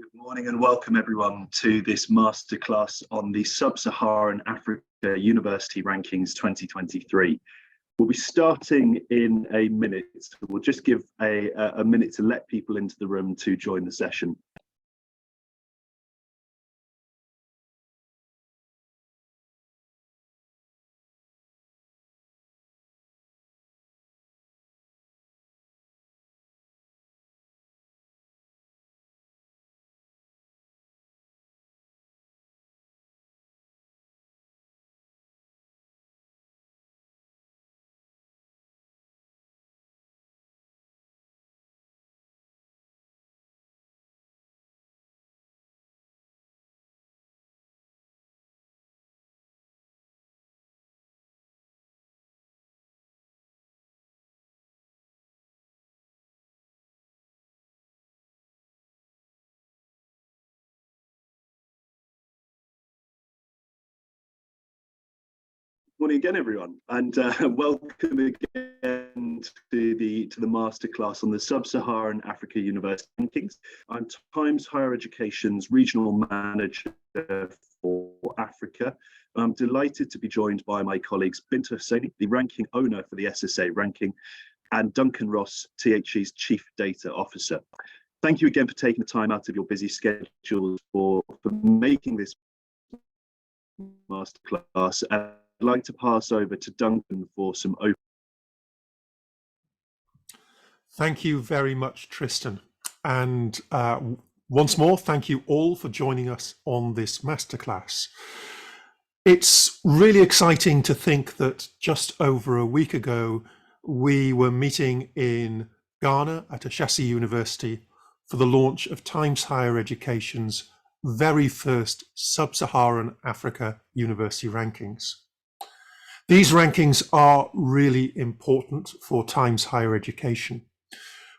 Good morning and welcome everyone to this masterclass on the Sub-Saharan Africa University Rankings 2023. We'll be starting in a minute. So we'll just give a minute to let people into the room to join the session. Morning again, everyone, and welcome again to the masterclass on the Sub-Saharan Africa University Rankings. I'm Times Higher Education's Regional Manager for Africa. I'm delighted to be joined by my colleagues Binta Hussaini, the ranking owner for the SSA ranking, and Duncan Ross, THE's Chief Data Officer. Thank you again for taking the time out of your busy schedules for making this masterclass. I'd like to pass over to Duncan for some open. Thank you very much, Tristan. And once more, thank you all for joining us on this masterclass. It's really exciting to think that just over a week ago, we were meeting in Ghana at Ashesi University for the launch of Times Higher Education's very first Sub-Saharan Africa University Rankings. These rankings are really important for Times Higher Education.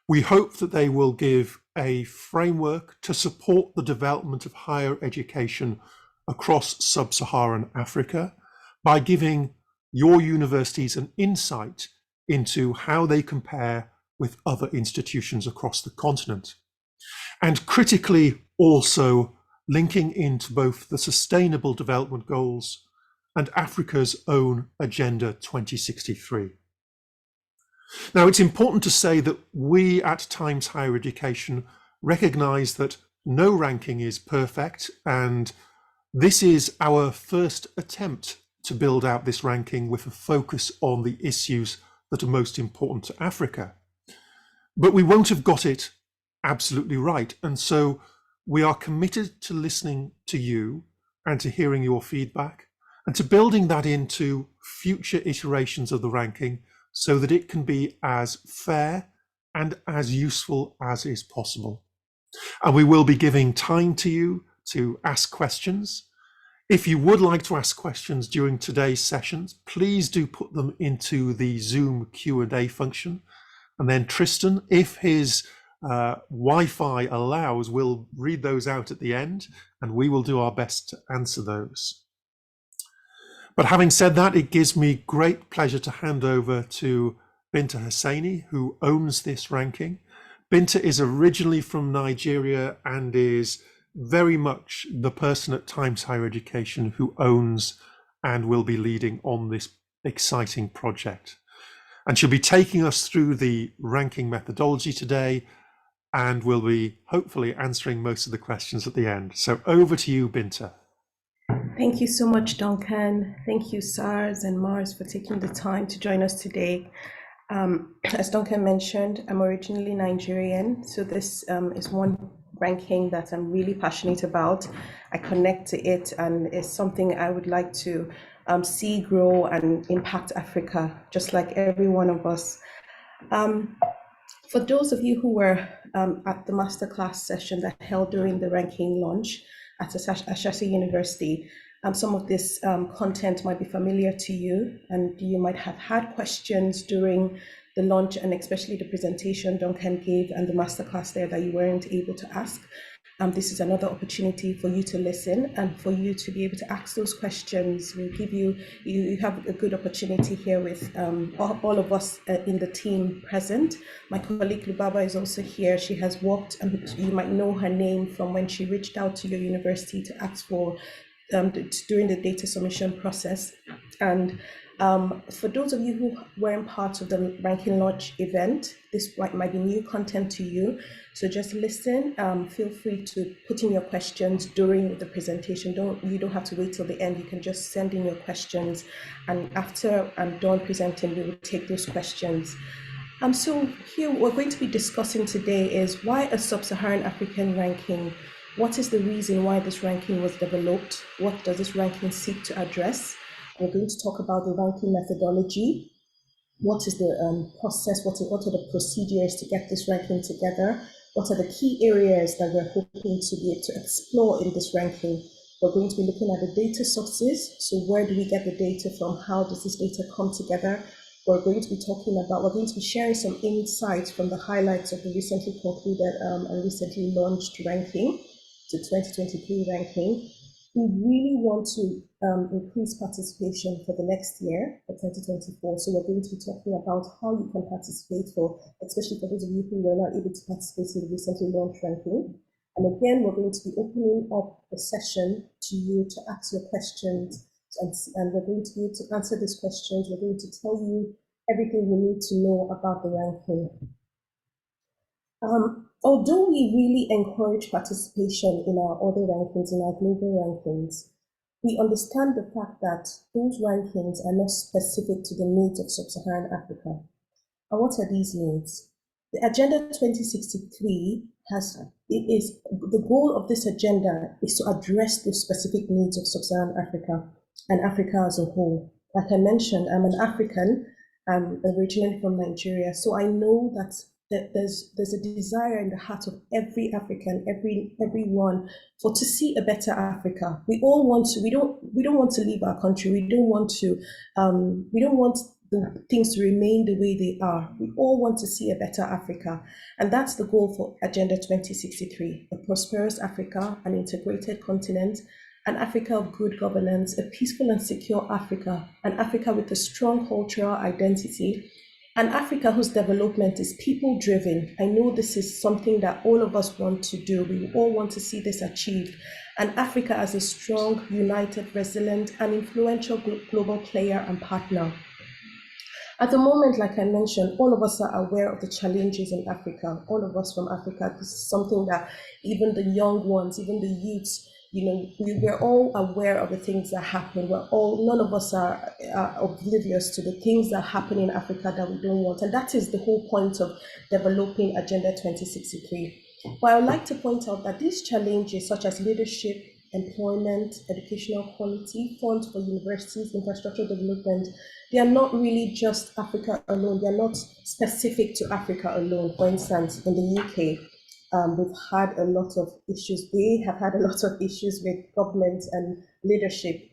We hope that they will give a framework to support the development of higher education across Sub-Saharan Africa by giving your universities an insight into how they compare with other institutions across the continent. And critically also linking into both the Sustainable Development Goals and Africa's own Agenda 2063. Now, it's important to say that we at Times Higher Education recognize that no ranking is perfect, and this is our first attempt to build out this ranking with a focus on the issues that are most important to Africa. But we won't have got it absolutely right, and so we are committed to listening to you and to hearing your feedback, and to building that into future iterations of the ranking so that it can be as fair and as useful as is possible. And we will be giving time to you to ask questions. If you would like to ask questions during today's sessions, please do put them into the Zoom Q&A function. And then Tristan, if his Wi-Fi allows, will read those out at the end, and we will do our best to answer those. But having said that, it gives me great pleasure to hand over to Binta Hussaini, who owns this ranking. Binta is originally from Nigeria and is very much the person at Times Higher Education who owns and will be leading on this exciting project. And she'll be taking us through the ranking methodology today, and will be hopefully answering most of the questions at the end. So over to you, Binta. Thank you so much, Duncan. Thank you, SARS and Mars, for taking the time to join us today. As Duncan mentioned, I'm originally Nigerian, so this is one ranking that I'm really passionate about. I connect to it, and it's something I would like to see grow and impact Africa, just like every one of us. For those of you who were at the masterclass session that held during the ranking launch at Ashesi University, some of this content might be familiar to you, and you might have had questions during the launch, and especially the presentation Duncan gave and the masterclass there that you weren't able to ask. this is another opportunity for you to listen and for you to be able to ask those questions. We'll give you have a good opportunity here with all of us in the team present. My colleague Lubaba is also here. She has worked, and you might know her name from when she reached out to your university to ask for during the data submission process. And for those of you who weren't part of the ranking launch event, this might be new content to you. So just listen. Feel free to put in your questions during the presentation. You don't have to wait till the end. You can just send in your questions, and after I'm done presenting, we will take those questions. So here we're going to be discussing today is why a Sub-Saharan African ranking. What is the reason why this ranking was developed? What does this ranking seek to address? We're going to talk about the ranking methodology. What is the process? What are the procedures to get this ranking together? What are the key areas that we're hoping to be able to explore in this ranking? We're going to be looking at the data sources. So where do we get the data from? How does this data come together? We're going to be sharing some insights from the highlights of the recently concluded and recently launched ranking, the 2023 ranking. We really want to increase participation for the next year, for 2024. So we're going to be talking about how you can participate especially for those of you who were not able to participate in the recently launched ranking. And again, we're going to be opening up a session to you to ask your questions, and we're going to be able to answer these questions. We're going to tell you everything you need to know about the ranking. Although we really encourage participation in our other rankings, in our global rankings, we understand the fact that those rankings are not specific to the needs of Sub-Saharan Africa. And what are these needs? The Agenda 2063 the goal of this agenda is to address the specific needs of Sub-Saharan Africa and Africa as a whole. Like I mentioned, I'm an African. I'm originally from Nigeria, so I know that there's a desire in the heart of every African, everyone, to see a better Africa. We all want to. We don't want to leave our country. We don't want the things to remain the way they are. We all want to see a better Africa, and that's the goal for Agenda 2063: a prosperous Africa, an integrated continent, an Africa of good governance, a peaceful and secure Africa, an Africa with a strong cultural identity, an Africa whose development is people-driven. I know this is something that all of us want to do. We all want to see this achieved. An Africa as a strong, united, resilient, and influential global player and partner. At the moment, like I mentioned, all of us are aware of the challenges in Africa. All of us from Africa, this is something that even the young ones, even the youths, we're all aware of the things that happen. None of us are oblivious to the things that happen in Africa that we don't want. And that is the whole point of developing Agenda 2063. But I would like to point out that these challenges, such as leadership, employment, educational quality, funds for universities, infrastructure development, they are not really just Africa alone. They are not specific to Africa alone. For instance, in the UK, we've had a lot of issues. They have had a lot of issues with government and leadership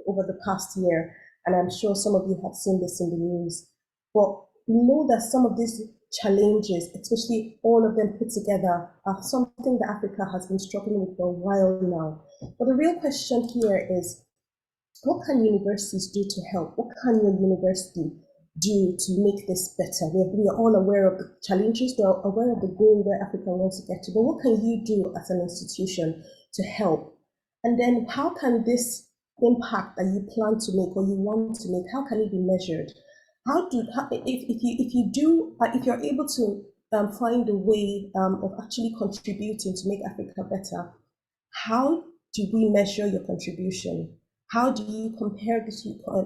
over the past year, and I'm sure some of you have seen this in the news. But we know that some of these challenges, especially all of them put together, are something that Africa has been struggling with for a while now. But the real question here is, what can universities do to help? What can your university do to make this better? We are all aware of the challenges, we are aware of the goal where Africa wants to get to, but what can you do as an institution to help? And then how can this impact that you plan to make or you want to make, how can it be measured? If you're able to find a way of actually contributing to make Africa better, how do we measure your contribution? How do you compare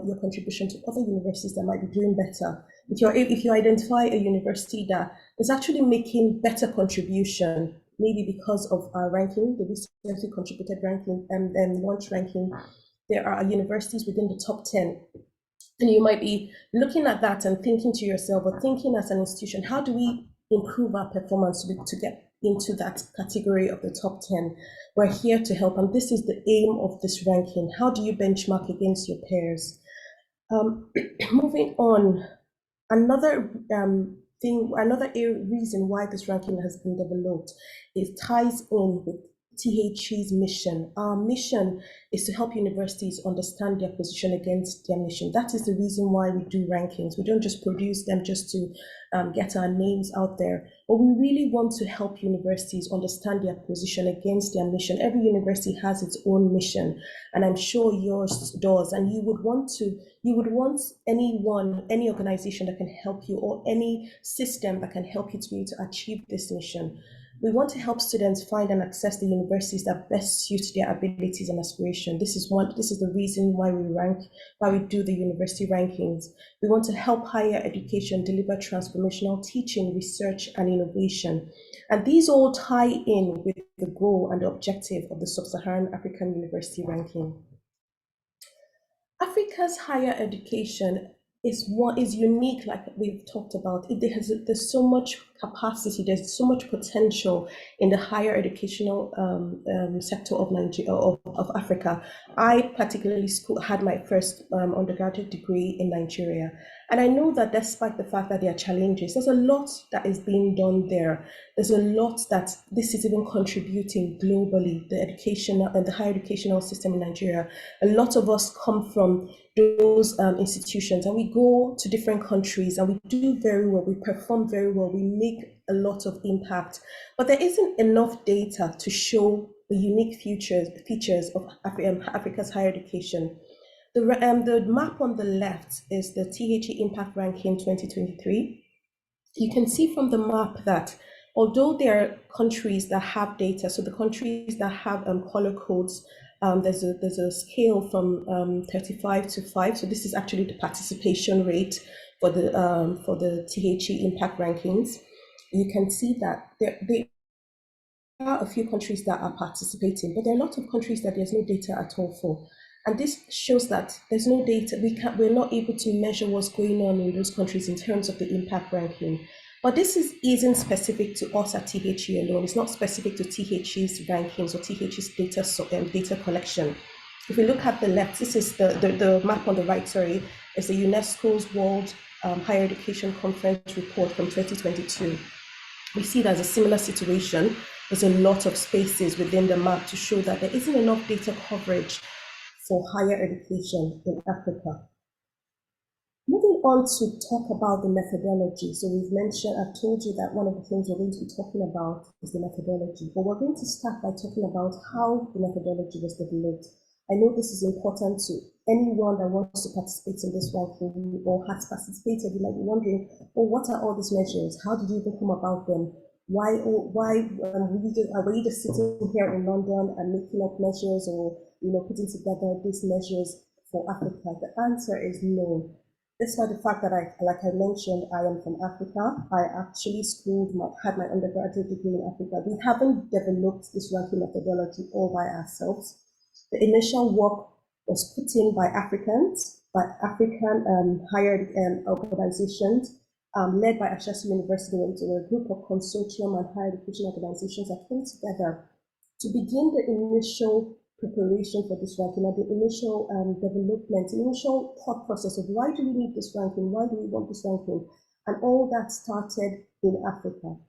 your contribution to other universities that might be doing better? If you identify a university that is actually making better contribution, maybe because of our ranking, the recently contributed ranking and launch ranking, there are universities within the top 10. And you might be looking at that and thinking to yourself, or thinking as an institution, how do we improve our performance to get into that category of the top 10? We're here to help, and this is the aim of this ranking. How do you benchmark against your peers? Moving on, another reason why this ranking has been developed, it ties in with THE's mission. Our mission is to help universities understand their position against their mission. That is the reason why we do rankings. We don't just produce them just to get our names out there, but we really want to help universities understand their position against their mission. Every university has its own mission, and I'm sure yours does. And you would want any organization that can help you, or any system that can help you to be able to achieve this mission. We want to help students find and access the universities that best suit their abilities and aspirations. This is the reason why we do the university rankings. We want to help higher education deliver transformational teaching, research, and innovation. And these all tie in with the goal and the objective of the Sub-Saharan African University Ranking. Africa's higher education is unique, like we've talked about. There's so much capacity, there's so much potential in the higher educational sector of Nigeria, of Africa. I particularly had my first undergraduate degree in Nigeria, and I know that despite the fact that there are challenges, there's a lot that is being done there. There's a lot that this is even contributing globally, the educational and the higher educational system in Nigeria. A lot of us come from those institutions, and we go to different countries and we do very well, we perform very well, we make a lot of impact, but there isn't enough data to show the unique features of Africa's higher education. The map on the left is the THE Impact Ranking 2023. You can see from the map that although there are countries that have data, so the countries that have color codes, there's a scale from 35 to 5. So this is actually the participation rate for the THE Impact Rankings. You can see that there are a few countries that are participating, but there are a lot of countries that there's no data at all for. And this shows that there's no data. We're not able to measure what's going on in those countries in terms of the impact ranking. But this isn't specific to us at THE alone. It's not specific to THE's rankings or THE's data collection. If we look at the left, this is the map on the right, sorry, is the UNESCO's World Higher Education Conference report from 2022. We see there's a similar situation. There's a lot of spaces within the map to show that there isn't enough data coverage for higher education in Africa. Moving on to talk about the methodology. So I've told you that one of the things we're going to be talking about is the methodology, but we're going to start by talking about how the methodology was developed. I know this is important to anyone that wants to participate in this ranking or has participated. You might be wondering, well, what are all these measures? How did you even come about them? Why were you just sitting here in London and making up measures, or putting together these measures for Africa? The answer is no. Despite the fact that like I mentioned, I am from Africa. I actually had my undergraduate degree in Africa. We haven't developed this ranking methodology all by ourselves. The initial work was put in by African higher organizations, led by Ashesi University. There were a group of consortium and higher education organizations that came together to begin the initial preparation for this ranking, and the initial development, the initial thought process of why do we need this ranking, why do we want this ranking, and all that started in Africa.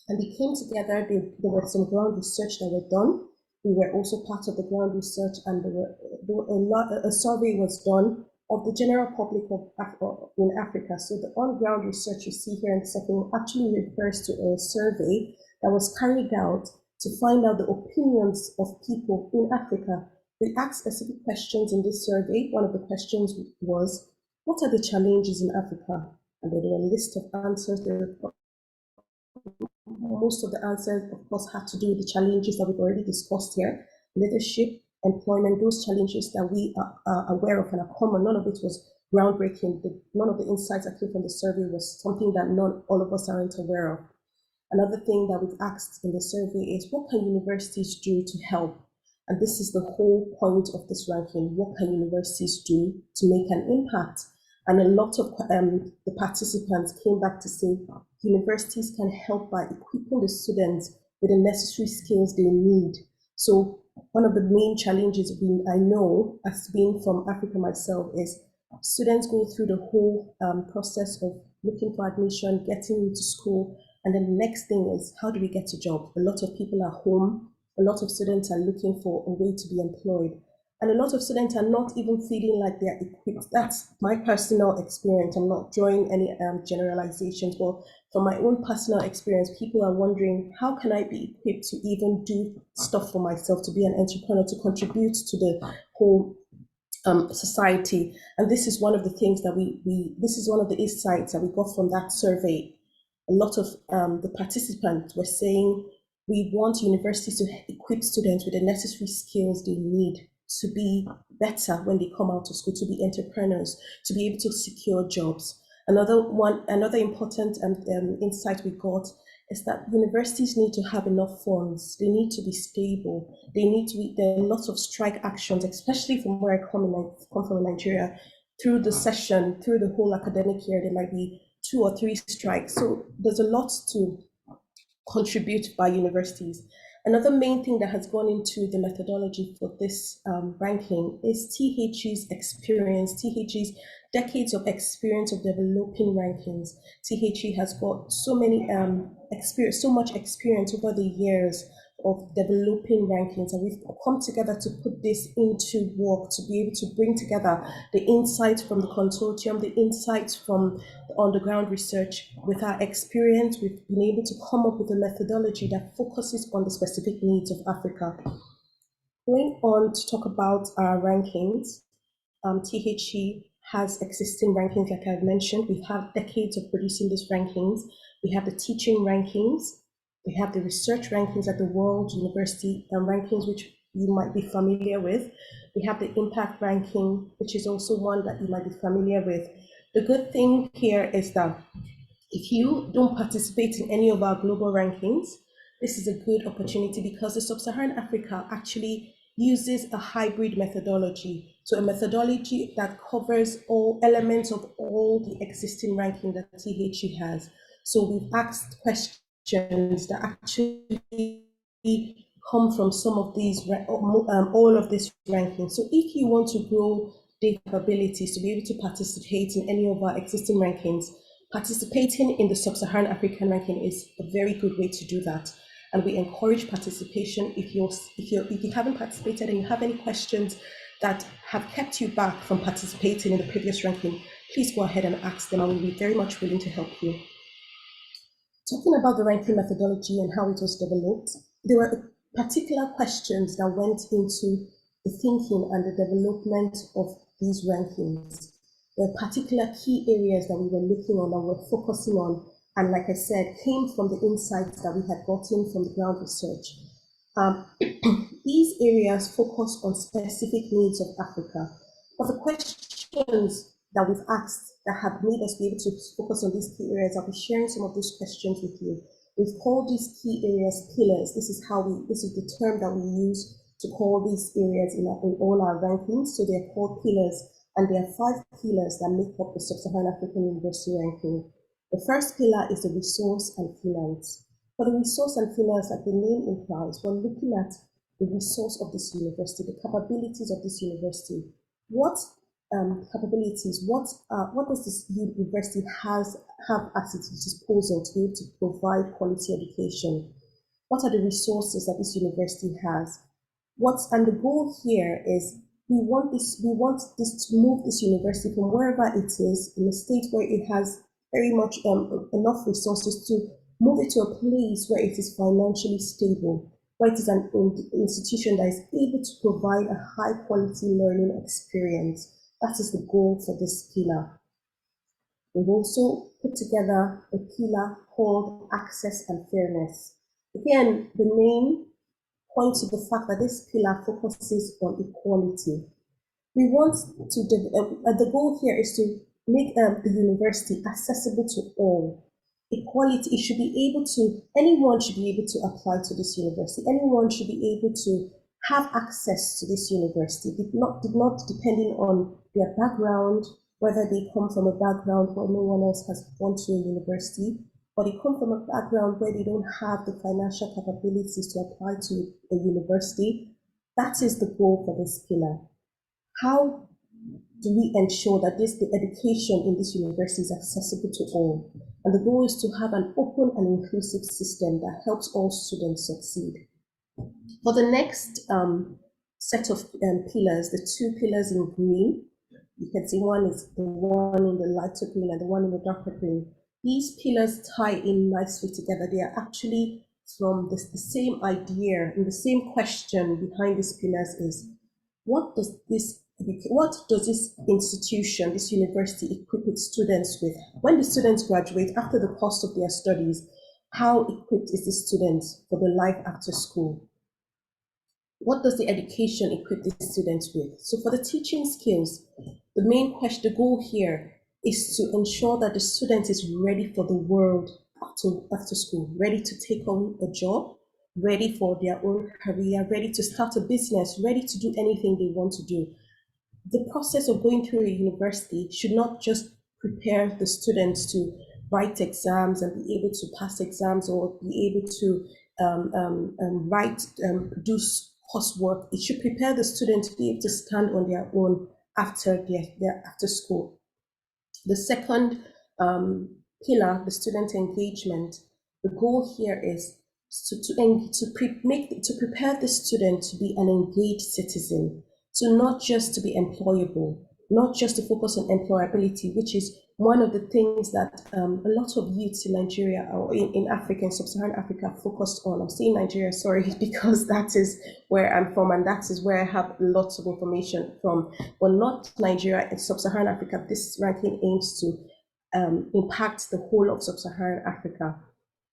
And they came together. There were some ground research that were done. We were also part of the ground research, and a survey was done of the general public in Africa. So the on-ground research you see here in the second actually refers to a survey that was carried out to find out the opinions of people in Africa. We asked specific questions in this survey. One of the questions was, what are the challenges in Africa? And there were a list of answers. Most of the answers, of course, had to do with the challenges that we've already discussed here: leadership, employment, those challenges that we are aware of and are common. None of it was groundbreaking. None of the insights that came from the survey was something that all of us aren't aware of. Another thing that we've asked in the survey is, what can universities do to help? And this is the whole point of this ranking. What can universities do to make an impact? And a lot of the participants came back to say universities can help by equipping the students with the necessary skills they need. So one of the main challenges I know, as being from Africa myself, is students go through the whole process of looking for admission, getting into school, and then the next thing is, how do we get a job? A lot of people are home. A lot of students are looking for a way to be employed. And a lot of students are not even feeling like they're equipped. That's my personal experience. I'm not drawing any generalizations, but from my own personal experience, people are wondering, how can I be equipped to even do stuff for myself, to be an entrepreneur, to contribute to the whole society? And this is one of the things that this is one of the insights that we got from that survey. A lot of the participants were saying, we want universities to equip students with the necessary skills they need to be better when they come out of school, to be entrepreneurs, to be able to secure jobs. Another important insight we got is that universities need to have enough funds. They need to be stable. There are lots of strike actions, especially from where I come from in Nigeria. Through the session, through the whole academic year, there might be 2 or 3 strikes. So there's a lot to contribute by universities. Another main thing that has gone into the methodology for this ranking is THE's experience, THE's decades of experience of developing rankings. THE has got so much experience over the years of developing rankings, and we've come together to put this into work, to be able to bring together the insights from the consortium, the insights from the on-the-ground research. With our experience, we've been able to come up with a methodology that focuses on the specific needs of Africa. Going on to talk about our rankings, THE has existing rankings, like I've mentioned. We have decades of producing these rankings. We have the teaching rankings. We have the research rankings at the World University rankings, which you might be familiar with. We have the impact ranking, which is also one that you might be familiar with. The good thing here is that if you don't participate in any of our global rankings, this is a good opportunity, because the Sub-Saharan Africa actually uses a hybrid methodology. So a methodology that covers all elements of all the existing ranking that THE has. So we've asked questions that actually come from some of these, all of this ranking. So if you want to grow data capabilities to be able to participate in any of our existing rankings, participating in the Sub-Saharan African ranking is a very good way to do that. And we encourage participation. If you haven't participated and you have any questions that have kept you back from participating in the previous ranking, please go ahead and ask them. I will be very much willing to help you. Talking about the ranking methodology and how it was developed, there were particular questions that went into the thinking and the development of these rankings. There were particular key areas that we were looking on and were focusing on, and like I said, came from the insights that we had gotten from the ground research. These areas focus on specific needs of Africa. But the questions that we've asked that have made us be able to focus on these key areas, I'll be sharing some of those questions with you. We've called these key areas pillars. This is the term that we use to call these areas in all our rankings. So they're called pillars, and there are 5 pillars that make up the Sub-Saharan African University ranking. The first pillar is the resource and finance. For the resource and finance, like the name implies, we're looking at the resource of this university, the capabilities of this university. What capabilities, what does this university have at its disposal to be able to provide quality education? What are the resources that this university has? And the goal here is we want this to move this university from wherever it is in a state where it has very much enough resources to move it to a place where it is financially stable, where it is an institution that is able to provide a high quality learning experience. That is the goal for this pillar. We've also put together a pillar called access and fairness. Again, the name points to the fact that this pillar focuses on equality. We want to, the goal here is to make the university accessible to all. Equality, it should be able to, anyone should be able to apply to this university. Anyone should be able to have access to this university, not depending on their background, whether they come from a background where no one else has gone to a university, or they come from a background where they don't have the financial capabilities to apply to a university. That is the goal for this pillar. How do we ensure that the education in this university is accessible to all? And the goal is to have an open and inclusive system that helps all students succeed. For the next set of pillars, the two pillars in green, you can see one is the one in the lighter green and the one in the darker green. These pillars tie in nicely together. They are actually from the same idea, and the same question behind these pillars is, what does this institution, this university, equip its students with? When the students graduate after the course of their studies, how equipped is the student for the life after school? What does the education equip the students with? So for the teaching skills, the main question, the goal here is to ensure that the student is ready for the world after school, ready to take on a job, ready for their own career, ready to start a business, ready to do anything they want to do. The process of going through a university should not just prepare the students to write exams and be able to pass exams or be able to do coursework. It should prepare the student to be able to stand on their own after after school. The second pillar, the student engagement, the goal here is to prepare the student to be an engaged citizen, so not just to be employable, not just to focus on employability, which is one of the things that a lot of youths in Nigeria or in Africa, in Sub-Saharan Africa, focused on. I'm saying Nigeria, sorry, because that is where I'm from and that is where I have lots of information from. But not Nigeria, in Sub-Saharan Africa. This ranking aims to impact the whole of Sub-Saharan Africa.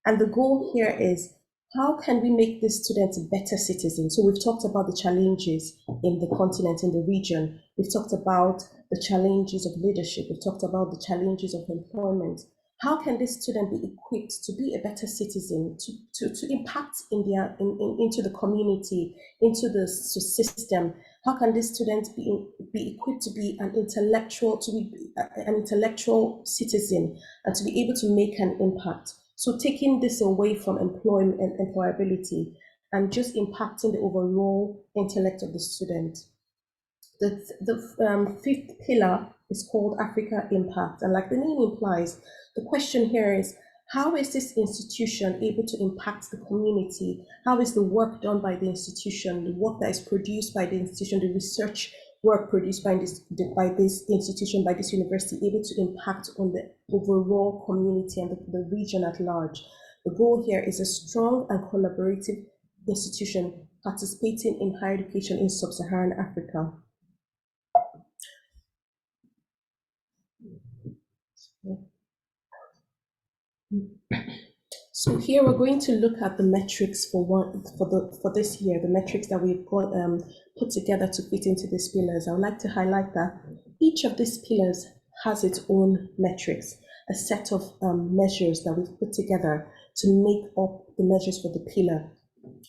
And the goal here is, how can we make these students better citizens? So we've talked about the challenges in the continent, in the region. We've talked about the challenges of leadership. We've talked about the challenges of employment. How can this student be equipped to be a better citizen, to impact into the community, into the system? How can this student be equipped to be an intellectual citizen and to be able to make an impact? So taking this away from employment and employability and just impacting the overall intellect of the student. The fifth pillar is called Africa Impact. And like the name implies, the question here is, how is this institution able to impact the community? How is the work done by the institution, the work that is produced by the institution, the research work produced by this institution, by this university, able to impact on the overall community and the region at large? The goal here is a strong and collaborative institution participating in higher education in Sub-Saharan Africa. So here we're going to look at the metrics for this year, the metrics that we've got put together to fit into these pillars. I would like to highlight that each of these pillars has its own metrics, a set of measures that we've put together to make up the measures for the pillar.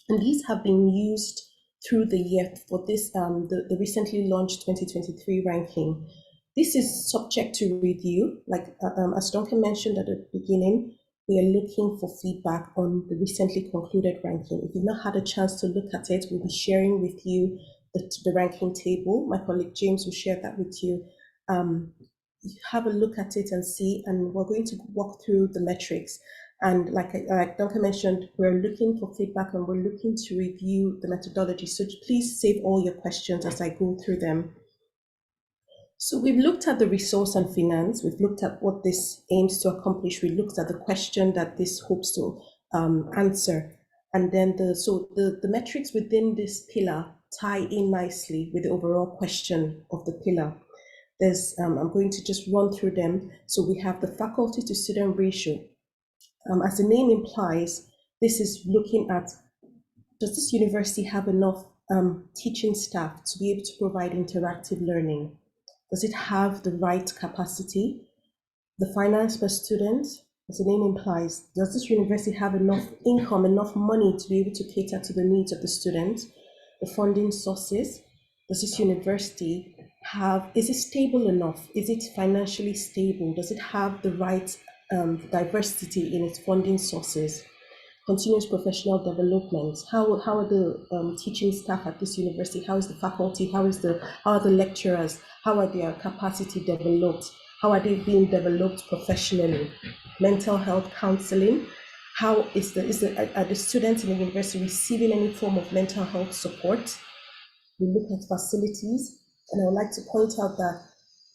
And these have been used through the year for this the recently launched 2023 ranking. This is subject to review, like as Duncan mentioned at the beginning. We are looking for feedback on the recently concluded ranking. If you've not had a chance to look at it, we'll be sharing with you the ranking table. My colleague James will share that with you. Have a look at it and see, and we're going to walk through the metrics. And like Duncan mentioned, we're looking for feedback and we're looking to review the methodology. So please save all your questions as I go through them. So we've looked at the resource and finance. We've looked at what this aims to accomplish. We looked at the question that this hopes to answer. And then the metrics within this pillar tie in nicely with the overall question of the pillar. I'm going to just run through them. So we have the faculty to student ratio. As the name implies, this is looking at, does this university have enough teaching staff to be able to provide interactive learning? Does it have the right capacity? The finance per student, as the name implies, does this university have enough income, enough money to be able to cater to the needs of the students? The funding sources, does this university is it stable enough? Is it financially stable? Does it have the right diversity in its funding sources? Continuous professional development. How are the teaching staff at this university? How is the faculty? How are the lecturers? How are their capacity developed? How are they being developed professionally? Mental health counseling. How are the students in the university receiving any form of mental health support? We look at facilities, and I would like to point out that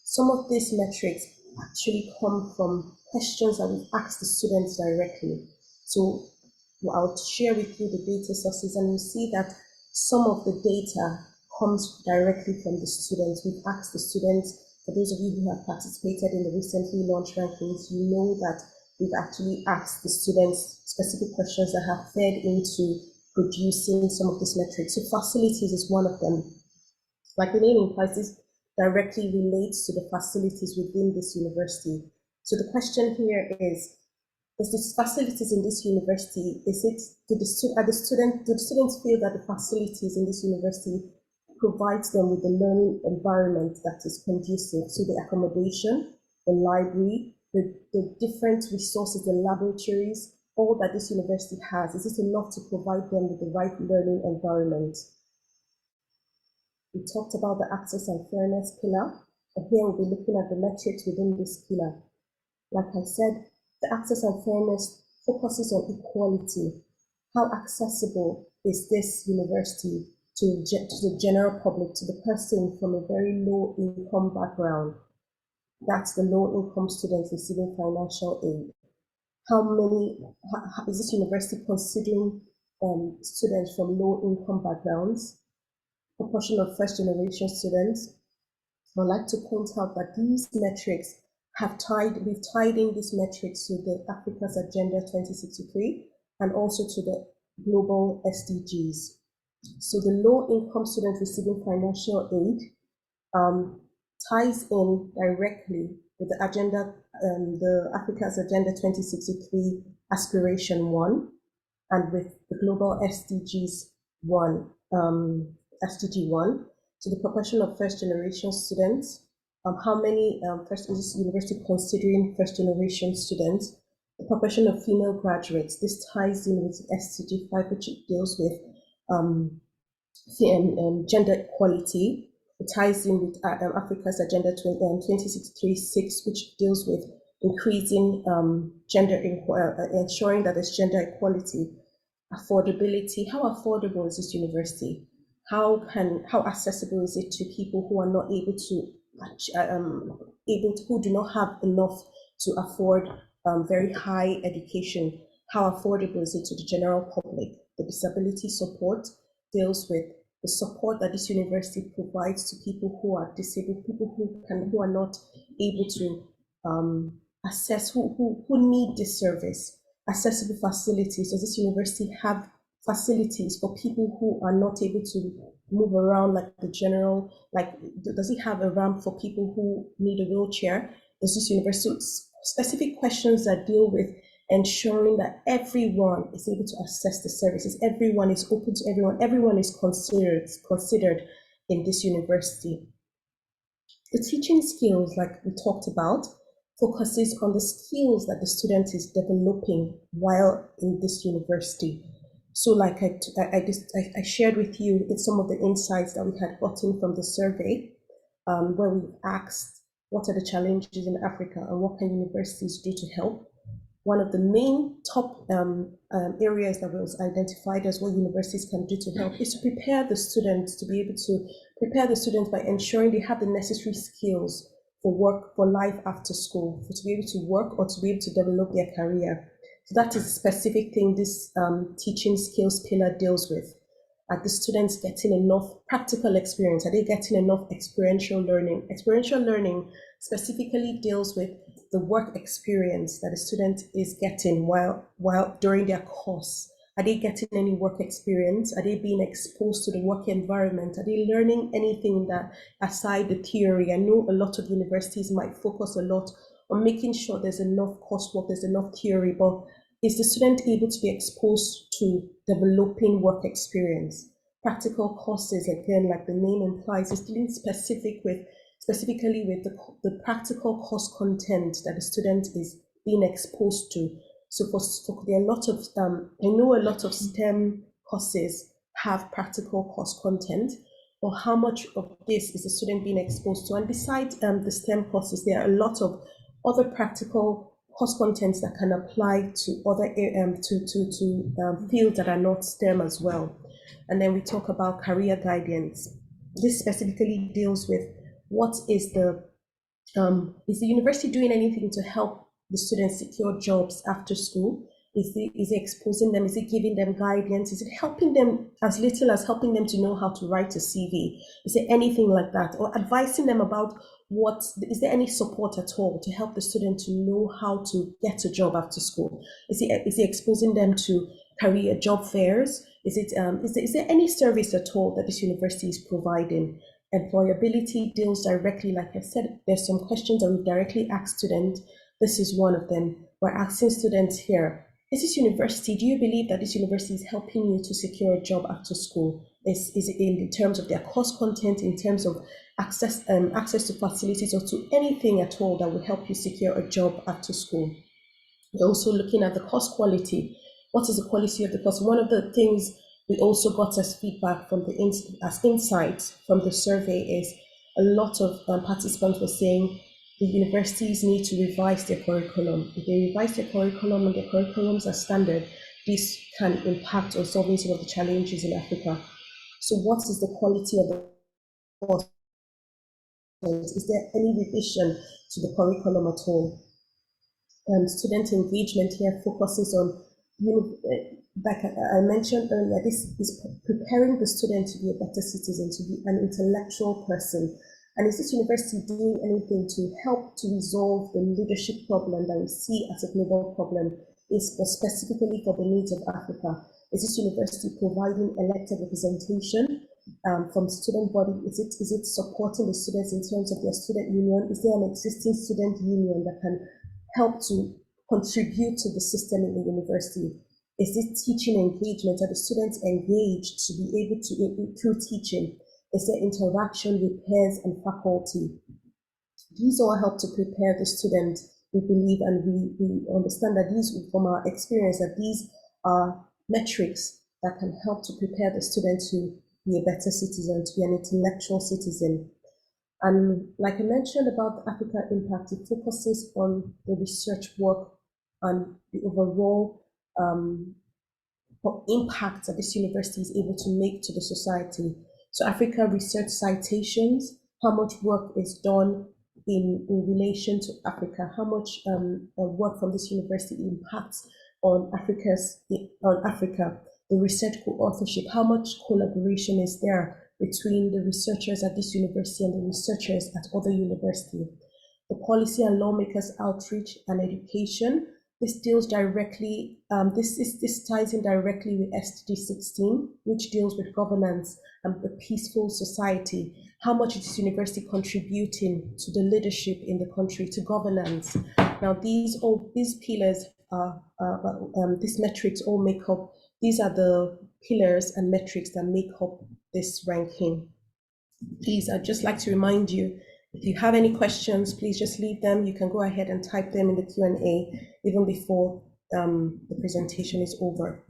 some of these metrics actually come from questions that we've asked the students directly. So I'll share with you the data sources, and you see that some of the data comes directly from the students. We've asked the students, for those of you who have participated in the recently launched rankings, you know that we've actually asked the students specific questions that have fed into producing some of these metrics. So facilities is one of them. Like the name implies, this directly relates to the facilities within this university. So the question here is the facilities in this university, do the students feel that the facilities in this university provides them with the learning environment that is conducive? So the accommodation, the library, the different resources, the laboratories, all that this university has, is it enough to provide them with the right learning environment? We talked about the access and fairness pillar, and here we'll be looking at the metrics within this pillar. Like I said, the access and fairness focuses on equality. How accessible is this university to the general public, to the person from a very low income background? That's the low income students receiving financial aid. How is this university considering students from low income backgrounds? Proportion of first generation students. I'd like to point out that these metrics we've tied in these metrics to the Africa's Agenda 2063 and also to the global SDGs. So the low income students receiving financial aid ties in directly with the agenda, the Africa's Agenda 2063 Aspiration 1, and with the global SDGs 1, SDG 1. So the proportion of first generation students, how many is this university considering first generation students, the proportion of female graduates. This ties in with SDG 5, which deals with gender equality. It ties in with Africa's Agenda 2063-6, which deals with increasing ensuring that there's gender equality. Affordability. How affordable is this university? How accessible is it to people who are not able to who do not have enough to afford very high education? How affordable is it to the general public? The disability support deals with the support that this university provides to people who are disabled, people who are not able to access, who need this service. Accessible facilities. Does this university have facilities for people who are not able to move around like the general, does it have a ramp for people who need a wheelchair? Does this university, specific questions that deal with ensuring that everyone is able to access the services, everyone is open to everyone is considered in this university. The teaching skills, like we talked about, focuses on the skills that the student is developing while in this university. So like I shared with you in some of the insights that we had gotten from the survey, where we asked what are the challenges in Africa and what can universities do to help. One of the main top areas that was identified as what universities can do to help is to prepare the students, to be able to prepare the students by ensuring they have the necessary skills for work, for life after school, to be able to work or to be able to develop their career. So that is a specific thing this teaching skills pillar deals with. Are the students getting enough practical experience? Are they getting enough experiential learning? Experiential learning specifically deals with the work experience that a student is getting while during their course. Are they getting any work experience? Are they being exposed to the work environment? Are they learning anything that aside the theory? I know a lot of universities might focus a lot on making sure there's enough coursework, there's enough theory, but is the student able to be exposed to developing work experience? Practical courses, again, like the name implies, is dealing specifically with the practical course content that the student is being exposed to. So there are a lot of, I know a lot of STEM courses have practical course content, but how much of this is the student being exposed to? And besides the STEM courses, there are a lot of other practical course contents that can apply to other fields that are not STEM as well. And then we talk about career guidance. This specifically deals with what is the university doing anything to help the students secure jobs after school? Is it exposing them? Is it giving them guidance? Is it helping them as little as helping them to know how to write a CV? Is there anything like that? Or advising them about is there any support at all to help the student to know how to get a job after school? Is it exposing them to career job fairs? Is there any service at all that this university is providing? Employability deals directly, like I said, there's some questions that we've directly asked students. This is one of them. We're asking students here, do you believe that this university is helping you to secure a job after school? Is it in terms of their course content, in terms of access to facilities, or to anything at all that will help you secure a job after school? We're also looking at the course quality. What is the quality of the course? One of the things we also got as feedback from as insights from the survey is a lot of participants were saying the universities need to revise their curriculum. If they revise their curriculum and their curriculums are standard, this can impact on solving some of the challenges in Africa. So what is the quality of the course? Is there any revision to the curriculum at all? Student engagement here focuses on, like I mentioned earlier, this is preparing the student to be a better citizen, to be an intellectual person. And is this university doing anything to help to resolve the leadership problem that we see as a global problem, specifically for the needs of Africa? Is this university providing elected representation from student body? Is it supporting the students in terms of their student union? Is there an existing student union that can help to contribute to the system in the university? Is this teaching engagement? Are the students engaged to be able to, through teaching? Is there interaction with peers and faculty? These all help to prepare the student, we believe, and we understand that these, from our experience, that these are metrics that can help to prepare the student to be a better citizen, to be an intellectual citizen. And like I mentioned about the Africa Impact, it focuses on the research work and the overall impact that this university is able to make to the society. So Africa research citations, how much work is done in relation to Africa, how much work from this university impacts on Africa, the research co-authorship, how much collaboration is there between the researchers at this university and the researchers at other universities. The policy and lawmakers outreach and education. This deals directly, this ties in directly with SDG 16, which deals with governance and a peaceful society. How much is this university contributing to the leadership in the country, to governance? Now, these pillars these metrics all make up, these are the pillars and metrics that make up this ranking. Please, I'd just like to remind you, if you have any questions, please just leave them. You can go ahead and type them in the Q&A even before the presentation is over.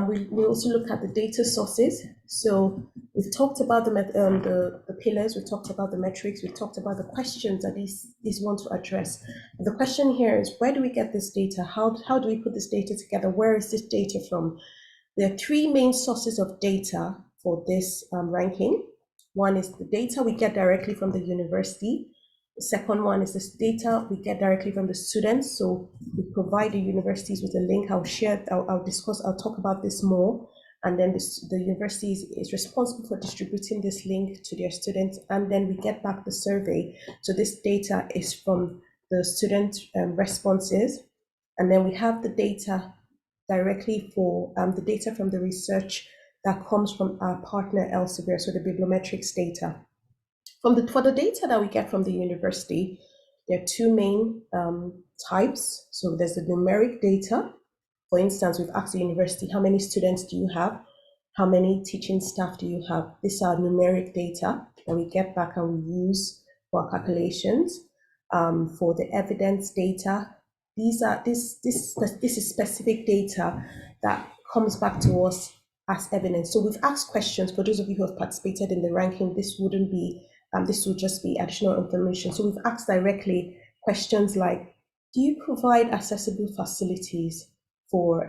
We also look at the data sources. So we've talked about the pillars, we've talked about the metrics, we've talked about the questions that these want to address. The question here is, where do we get this data? How do we put this data together? Where is this data from? There are three main sources of data for this ranking. One is the data we get directly from the university. The second one is this data we get directly from the students. So we provide the universities with a link. I'll talk about this more. And then the university is responsible for distributing this link to their students. And then we get back the survey. So this data is from the student responses. And then we have the data directly for the data from the research that comes from our partner Elsevier, so the bibliometrics data. For the data that we get from the university, there are two main types. So there's the numeric data. For instance, we've asked the university, how many students do you have? How many teaching staff do you have? These are numeric data that we get back and we use for our calculations. For the evidence data, this is specific data that comes back to us as evidence. So we've asked questions. For those of you who have participated in the ranking, this wouldn't be, this would just be additional information. So we've asked directly questions like, do you provide accessible facilities for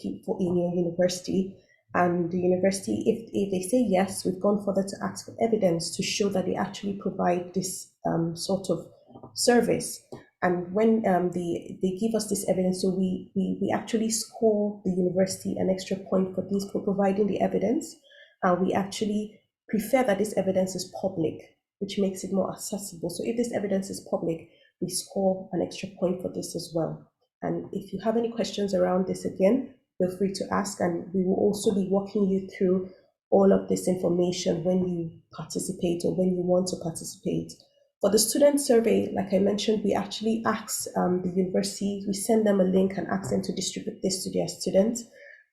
people in your university? And the university, if they say yes, we've gone further to ask for evidence to show that they actually provide this sort of service. And when they give us this evidence, so we actually score the university an extra point for this, for providing the evidence. We actually prefer that this evidence is public, which makes it more accessible. So if this evidence is public, we score an extra point for this as well. And if you have any questions around this, again, feel free to ask, and we will also be walking you through all of this information when you participate or when you want to participate. For the student survey, like I mentioned, we actually ask the university, we send them a link and ask them to distribute this to their students.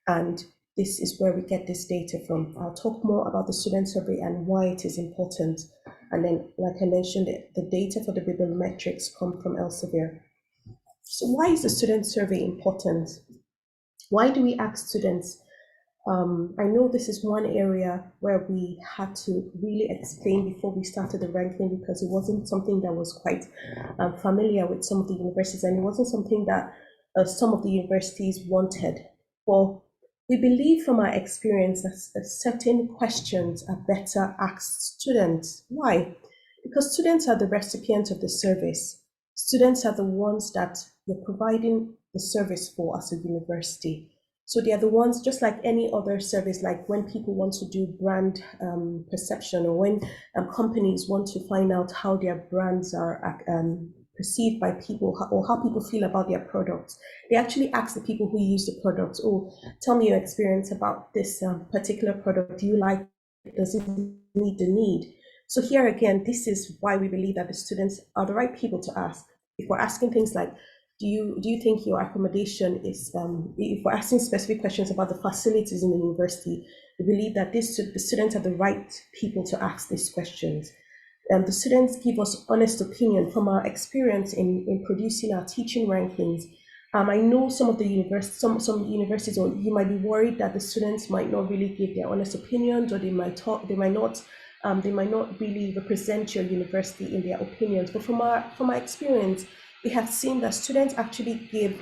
And this is where we get this data from. I'll talk more about the student survey and why it is important. And then, like I mentioned, the data for the bibliometrics come from Elsevier. So why is the student survey important? Why do we ask students? I know this is one area where we had to really explain before we started the ranking, because it wasn't something that was quite familiar with some of the universities, and it wasn't something that some of the universities wanted. Well, we believe from our experience that certain questions are better asked students. Why? Because students are the recipients of the service. Students are the ones that you're providing the service for as a university. So they are the ones, just like any other service, like when people want to do brand perception, or when companies want to find out how their brands are perceived by people, or how people feel about their products. They actually ask the people who use the products, oh, tell me your experience about this particular product. Do you like it? Does it meet the need? So here again, this is why we believe that the students are the right people to ask. If we're asking things like, do you think your accommodation is, if we're asking specific questions about the facilities in the university, we believe that the students are the right people to ask these questions. The students give us honest opinion from our experience in producing our teaching rankings. I know some of the universities, or you might be worried that the students might not really give their honest opinions, or they might not really represent your university in their opinions. But from our experience, we have seen that students actually give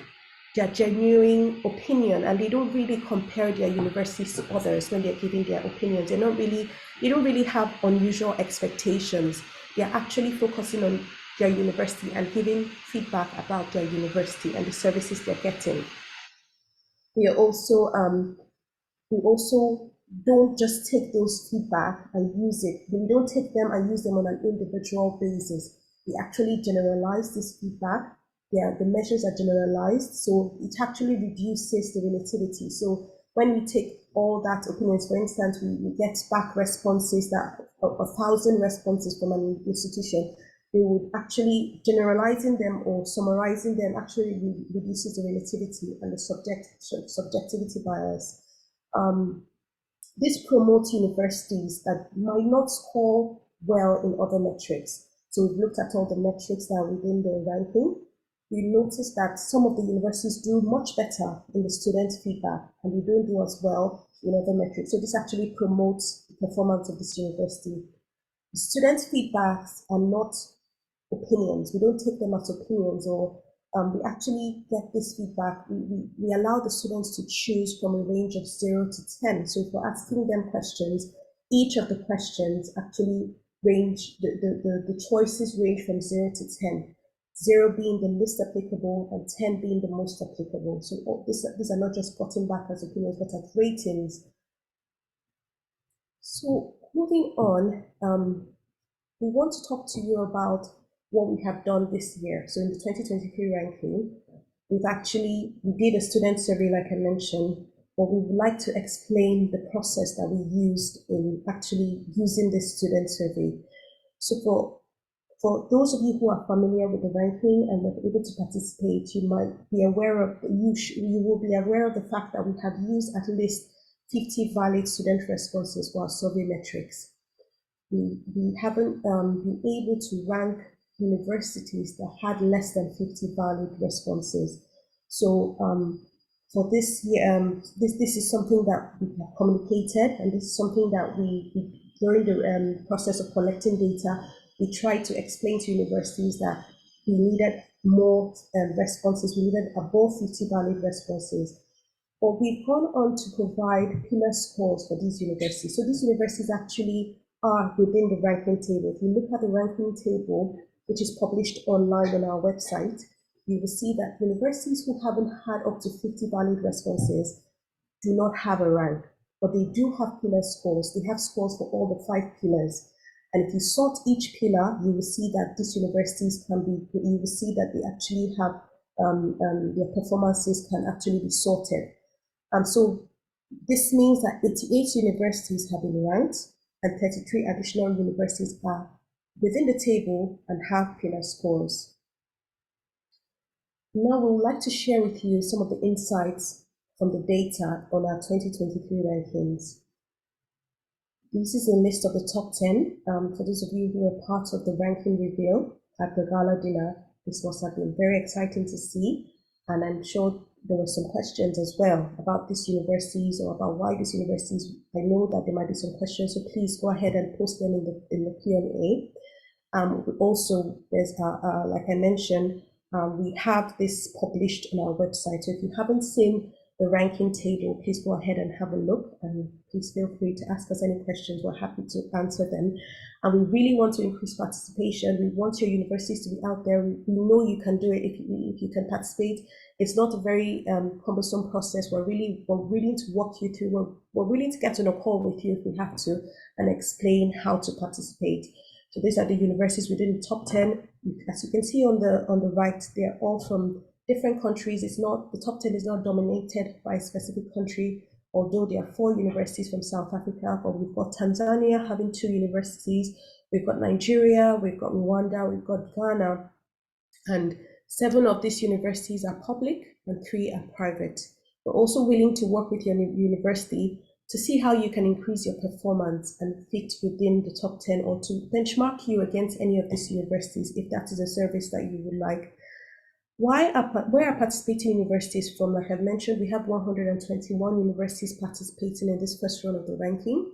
their genuine opinion, and they don't really compare their universities to others when they're giving their opinions. They don't really have unusual expectations. They're actually focusing on their university and giving feedback about their university and the services they're getting. We also don't just take those feedback and use it. We don't take them and use them on an individual basis. We actually generalize this feedback. The measures are generalized, so it actually reduces the relativity. So when we take all that opinions, for instance, we get back responses, that 1,000 responses from an institution, they would actually, generalizing them or summarizing them actually reduces the relativity and the subjectivity bias. This promotes universities that might not score well in other metrics. So we've looked at all the metrics that are within the ranking. We noticed that some of the universities do much better in the student feedback, and we don't do as well in other metrics. So this actually promotes the performance of this university. The student feedbacks are not opinions. We don't take them as opinions, or we actually get this feedback. We allow the students to choose from a range of 0 to 10. So if we're asking them questions, each of the questions actually range, the choices range from 0 to 10. 0 being the least applicable and 10 being the most applicable. So these are not just gotten back as opinions, but as ratings. So moving on, we want to talk to you about what we have done this year. So in the 2023 ranking, we did a student survey, like I mentioned, but we would like to explain the process that we used in actually using this student survey. So for those of you who are familiar with the ranking and were able to participate, you might be aware of, you will be aware of the fact that we have used at least 50 valid student responses for our survey metrics. We haven't been able to rank universities that had less than 50 valid responses. So for this year, this is something that we have communicated, and this is something that we during the process of collecting data, we tried to explain to universities that we needed more responses. We needed above 50 valid responses. But we've gone on to provide pillar scores for these universities. So these universities actually are within the ranking table. If you look at the ranking table, which is published online on our website, you will see that universities who haven't had up to 50 valid responses do not have a rank, but they do have pillar scores. They have scores for all the 5 pillars. And if you sort each pillar, you will see that these universities you will see that they actually have, their performances can actually be sorted. So this means that 88 universities have been ranked and 33 additional universities are within the table and have pillar scores. Now we would like to share with you some of the insights from the data on our 2023 rankings. This is a list of the top 10. For those of you who are part of the ranking reveal at the gala dinner, this must have been very exciting to see. And I'm sure there were some questions as well about these universities or about why these universities. I know that there might be some questions, so please go ahead and post them in the Q&A. Also, there's like I mentioned, we have this published on our website. So if you haven't seen the ranking table, please go ahead and have a look, and please feel free to ask us any questions. We're happy to answer them. And we really want to increase participation. We want your universities to be out there. We know you can do it if you can participate. It's not a very cumbersome process. We're willing to walk you through. We're willing to get on a call with you if we have to and explain how to participate. So these are the universities within the top 10. As you can see on the right, they're all from different countries. The top 10 is not dominated by a specific country, although there are 4 universities from South Africa, but we've got Tanzania having 2 universities, we've got Nigeria, we've got Rwanda, we've got Ghana, and 7 of these universities are public and 3 are private. We're also willing to work with your university to see how you can increase your performance and fit within the top 10, or to benchmark you against any of these universities if that is a service that you would like. Where are participating universities from? Like I've mentioned, we have 121 universities participating in this first round of the ranking.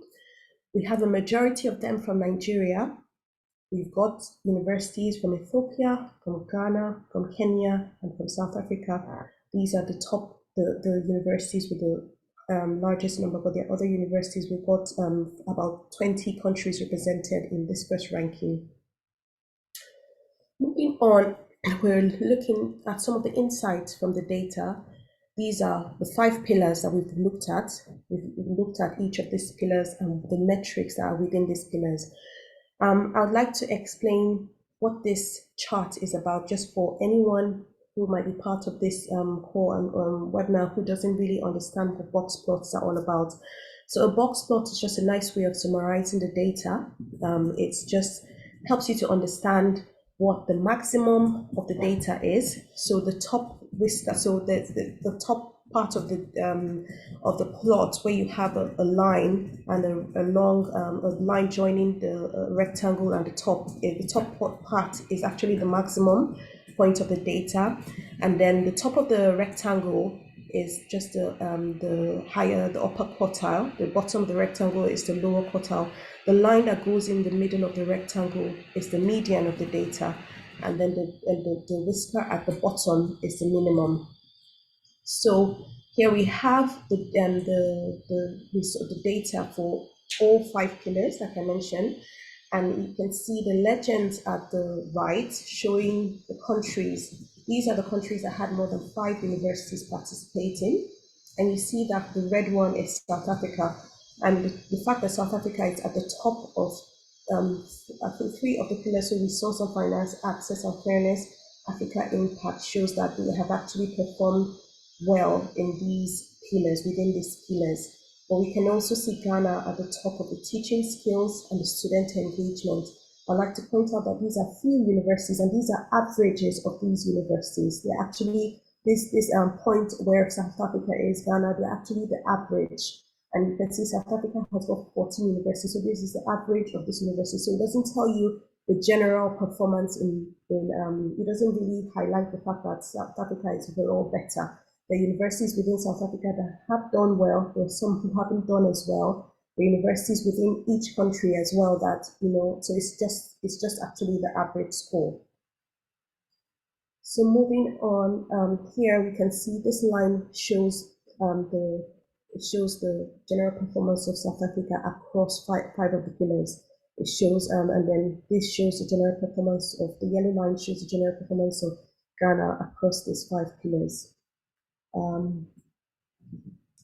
We have a majority of them from Nigeria. We've got universities from Ethiopia, from Ghana, from Kenya, and from South Africa. These are the top, the universities with the largest number, but there are other universities. We've got about 20 countries represented in this first ranking. Moving on, we're looking at some of the insights from the data. These are the 5 pillars that we've looked at. We've looked at each of these pillars and the metrics that are within these pillars. I'd like to explain what this chart is about, just for anyone who might be part of this call and webinar who doesn't really understand what box plots are all about. So a box plot is just a nice way of summarizing the data. It's just helps you to understand what the maximum of the data is. So the top the top part of the plot, where you have a line and a long line joining the rectangle and the top part is actually the maximum point of the data, and then the top of the rectangle is just the upper quartile. The bottom of the rectangle is the lower quartile. The line that goes in the middle of the rectangle is the median of the data, and then the whisker at the bottom is the minimum. So here we have the data for all 5 pillars, like I mentioned, and you can see the legends at the right showing the countries. These are the countries that had more than 5 universities participating, and you see that the red one is South Africa, and the fact that South Africa is at the top of I think 3 of the pillars, so resource and finance, access and fairness, Africa impact, shows that they have actually performed well in these pillars, within these pillars. But we can also see Ghana at the top of the teaching skills and the student engagement. I'd like to point out that these are few universities, and these are averages of these universities. They're actually, this point where South Africa is, Ghana, they're actually the average. And you can see South Africa has got 14 universities, so this is the average of this university. So it doesn't tell you the general performance it doesn't really highlight the fact that South Africa is overall better. The universities within South Africa that have done well, there are some who haven't done as well. The universities within each country as well, that, so it's just actually the average score. So moving on, here we can see this line shows the general performance of South Africa across five of the pillars. It shows, and then this shows the general performance of the yellow line shows the general performance of Ghana across these 5 pillars.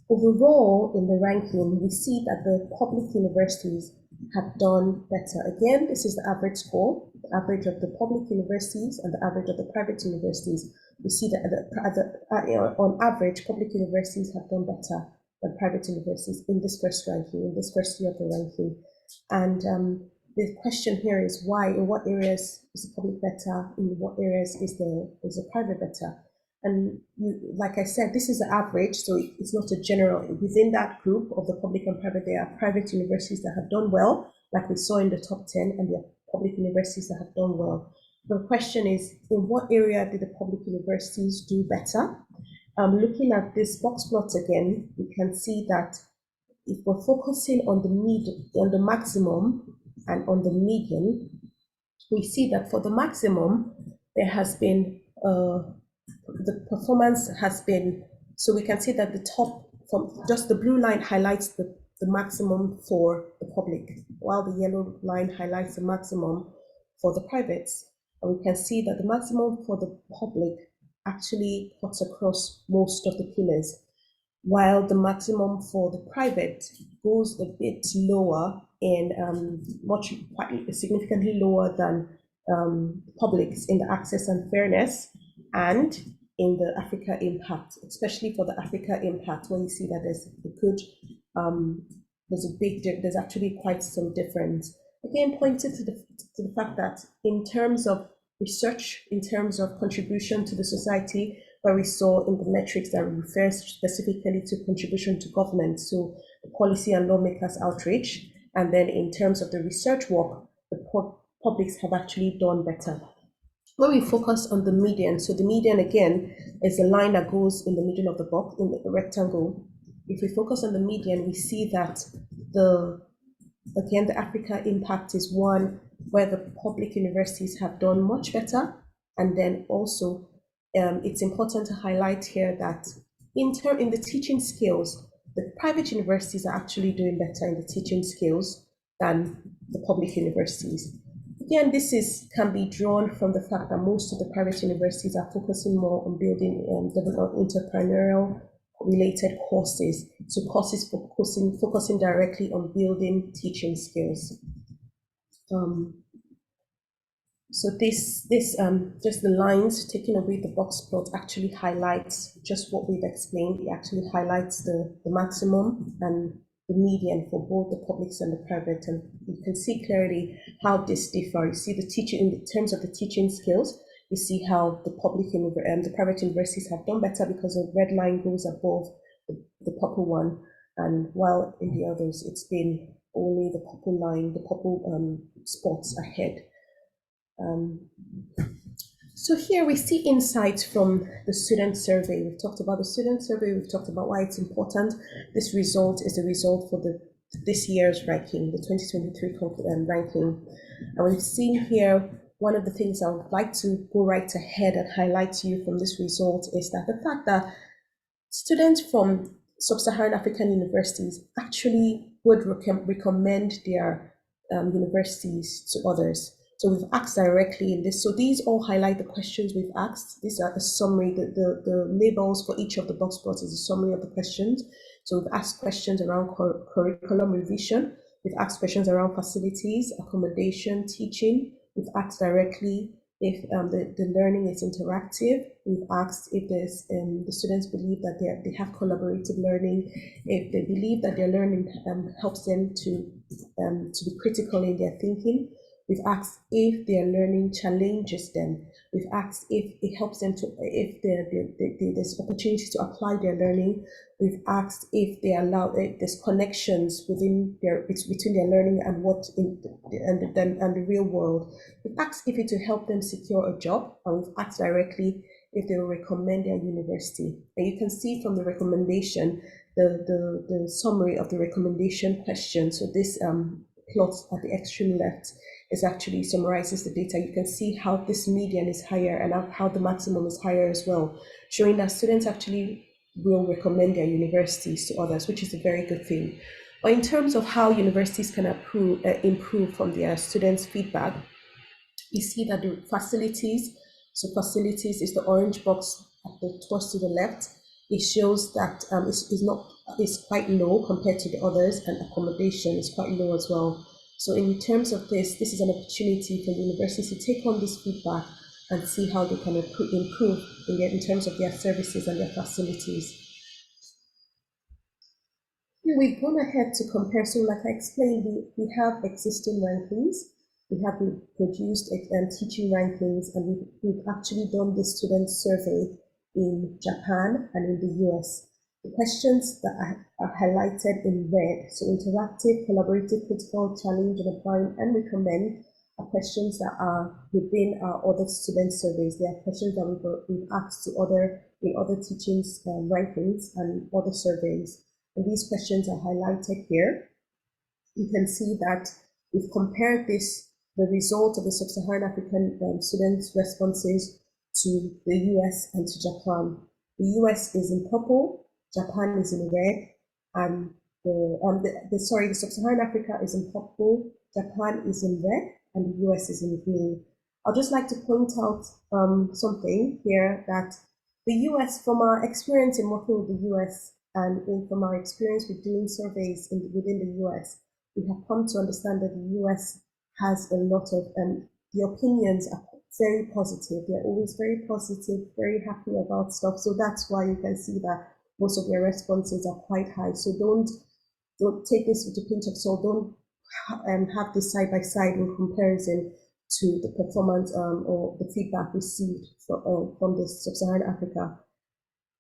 Overall, in the ranking, we see that the public universities have done better. Again, this is the average score, the average of the public universities and the average of the private universities. We see that on average, public universities have done better than private universities in this first ranking, in this first year of the ranking. And the question here is why? In what areas is the public better? In what areas is the private better? And like I said, this is the average, so it's not a general. Within that group of the public and private, there are private universities that have done well, like we saw in the top 10, and there are public universities that have done well. The question is, in what area did the public universities do better? Looking at this box plot again, we can see that if we're focusing on the maximum and on the median, we see that for the maximum, there has been the performance has been, so we can see that the top, from just the blue line highlights the maximum for the public, while the yellow line highlights the maximum for the privates. And we can see that the maximum for the public actually cuts across most of the pillars, while the maximum for the private goes a bit lower and quite significantly lower than publics in the access and fairness and in the Africa impact, especially for the Africa impact, where you see that there's actually quite some difference. Again, pointed to the fact that in terms of research, in terms of contribution to the society, where we saw in the metrics that refers specifically to contribution to government, so the policy and lawmakers outreach, and then in terms of the research work, the publics have actually done better. When we focus on the median, so the median again is the line that goes in the middle of the box, in the rectangle. If we focus on the median, we see that the Africa impact is one where the public universities have done much better. And then also, it's important to highlight here that in the teaching skills, the private universities are actually doing better in the teaching skills than the public universities. Again, this can be drawn from the fact that most of the private universities are focusing more on building entrepreneurial related courses, so courses focusing directly on building teaching skills. So this just the lines taking away the box plot actually highlights just what we've explained. It actually highlights the maximum and the median for both the publics and the private, and you can see clearly how this differ. You see the teaching in terms of the teaching skills. You see how the public and the private universities have done better because the red line goes above the purple one, and while in the others it's been only the purple line, the purple spots ahead. So here we see insights from the student survey. We've talked about the student survey, we've talked about why it's important. This result is the result for this year's ranking, the 2023 ranking. And we've seen here, one of the things I would like to go right ahead and highlight to you from this result is that the fact that students from Sub-Saharan African universities actually would recommend their universities to others. So we've asked directly in this. So these all highlight the questions we've asked. These are the summary, the labels for each of the box plots is a summary of the questions. So we've asked questions around curriculum revision. We've asked questions around facilities, accommodation, teaching. We've asked directly if the learning is interactive. We've asked if the students believe that they have collaborative learning, if they believe that their learning helps them to be critical in their thinking. We've asked if their learning challenges them. We've asked if it helps them if there's opportunity to apply their learning. We've asked if there's connections between their learning and the real world. We've asked if it will help them secure a job, and we've asked directly if they will recommend their university. And you can see from the recommendation, the summary of the recommendation question. So this plot at the extreme left is actually summarizes the data. You can see how this median is higher and how the maximum is higher as well, showing that students actually will recommend their universities to others, which is a very good thing. But in terms of how universities can improve from their students' feedback, we see that the facilities, so facilities is the orange box towards to the left. It shows that it's quite low compared to the others, and accommodation is quite low as well. So in terms of this is an opportunity for universities to take on this feedback and see how they can improve in terms of their services and their facilities. We've gone ahead to compare. So like I explained, we have existing rankings. We have produced teaching rankings, and we've actually done this student survey in Japan and in the US. The questions that are highlighted in red, so interactive, collaborative, critical, challenge, and apply and recommend, are questions that are within our other student surveys. They are questions that we've asked to other teachings rankings and other surveys. And these questions are highlighted here. You can see that we've compared the result of the Sub-Saharan African students' responses to the US and to Japan. The US is in purple, Japan is in red, and the Sub-Saharan Africa is in purple, Japan is in red, and the US is in green. I'd just like to point out something here, that the US, from our experience in working with the US and from our experience with doing surveys within the US, we have come to understand that the US has a lot of, the opinions are very positive. They're always very positive, very happy about stuff. So that's why you can see that most of their responses are quite high. So don't take this with a pinch of salt. Don't have this side by side in comparison to the performance or the feedback received from the Sub-Saharan Africa.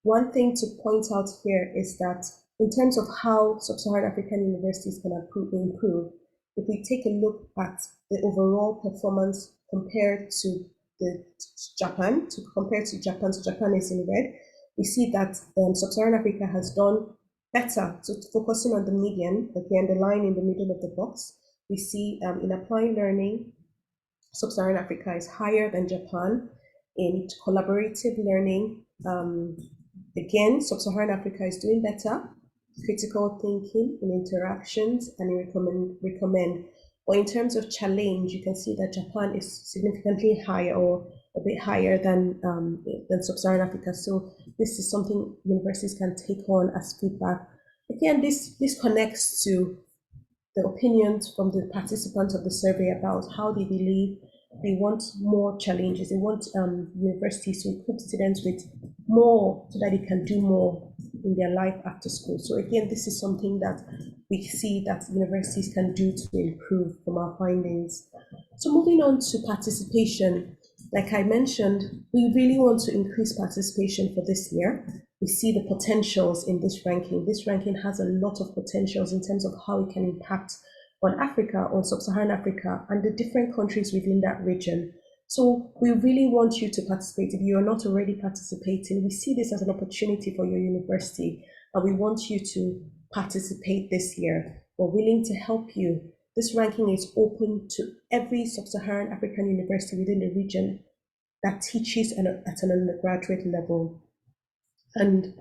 One thing to point out here is that in terms of how Sub-Saharan African universities can improve, if we take a look at the overall performance compared to Japan, so Japan is in red, we see that Sub-Saharan Africa has done better. So focusing on the median, again, the line in the middle of the box, we see in applying learning, Sub-Saharan Africa is higher than Japan. In collaborative learning, again, Sub-Saharan Africa is doing better. Critical thinking, in interactions, and in recommend. Or in terms of challenge, you can see that Japan is significantly higher, or a bit higher than Sub-Saharan Africa. So this is something universities can take on as feedback. Again, this connects to the opinions from the participants of the survey about how they believe they want more challenges. They want universities to equip students with more so that they can do more in their life after school. So again, this is something that we see that universities can do to improve from our findings. So moving on to participation, like I mentioned, we really want to increase participation for this year. We see the potentials in this ranking. This ranking has a lot of potentials in terms of how it can impact on Africa, on Sub-Saharan Africa, and the different countries within that region. So we really want you to participate. If you are not already participating, we see this as an opportunity for your university, and we want you to participate this year. We're willing to help you. This ranking is open to every Sub-Saharan African university within the region that teaches at an undergraduate level. And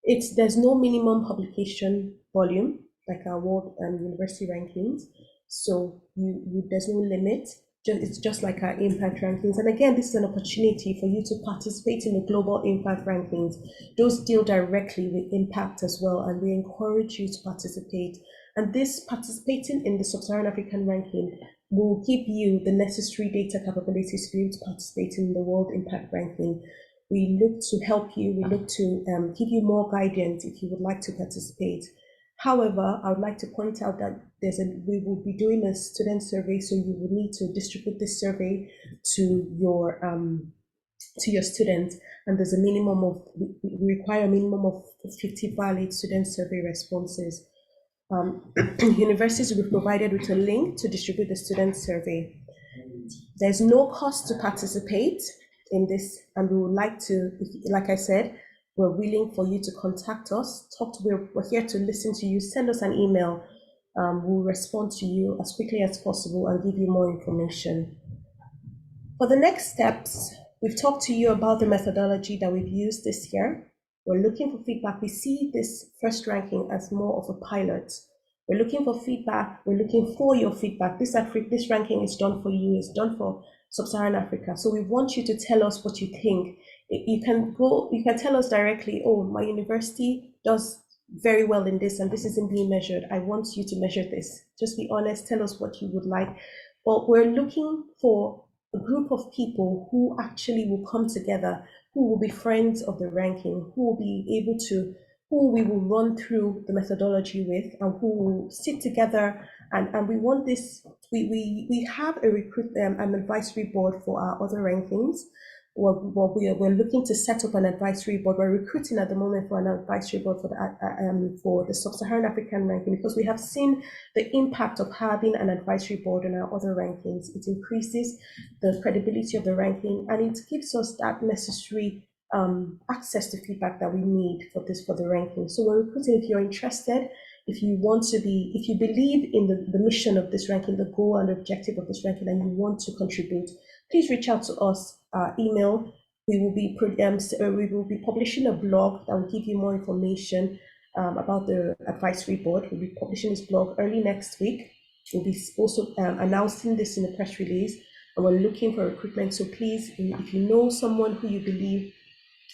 there's no minimum publication volume like our world and university rankings. So there's no limit. It's just like our impact rankings. And again, this is an opportunity for you to participate in the global impact rankings. Those deal directly with impact as well, and we encourage you to participate. And this participating in the Sub-Saharan African ranking will give you the necessary data capabilities for you to participate in the world impact ranking. We look to help you. We look to give you more guidance if you would like to participate. However, I would like to point out that we will be doing a student survey, so you will need to distribute this survey to your students, and there's we require a minimum of 50 valid student survey responses. Universities will be provided with a link to distribute the student survey. There's no cost to participate in this, and we would like to, like I said, we're willing for you to contact us. We're here to listen to you. Send us an email. We'll respond to you as quickly as possible and give you more information. For the next steps, we've talked to you about the methodology that we've used this year. We're looking for feedback. We see this first ranking as more of a pilot. We're looking for feedback. We're looking for your feedback. This ranking is done for you. It's done for Sub-Saharan Africa. So we want you to tell us what you think. You can tell us directly, oh, my university does very well in this and this isn't being measured. I want you to measure this. Just be honest. Tell us what you would like. But we're looking for a group of people who actually will come together, who will be friends of the ranking, who we will run through the methodology with, and who will sit together. And we want this, we have an advisory board for our other rankings. We're looking to set up an advisory board. We're recruiting at the moment for an advisory board for the Sub-Saharan African ranking, because we have seen the impact of having an advisory board on our other rankings. It increases the credibility of the ranking, and it gives us that necessary access to feedback that we need for the ranking. So we're recruiting. If you're interested, if you believe in the mission of this ranking, the goal and objective of this ranking, and you want to contribute, please reach out to us. Email. We will be publishing a blog that will give you more information about the advisory board. We'll be publishing this blog early next week. We'll be also announcing this in a press release, and we're looking for recruitment. So please, if you know someone who you believe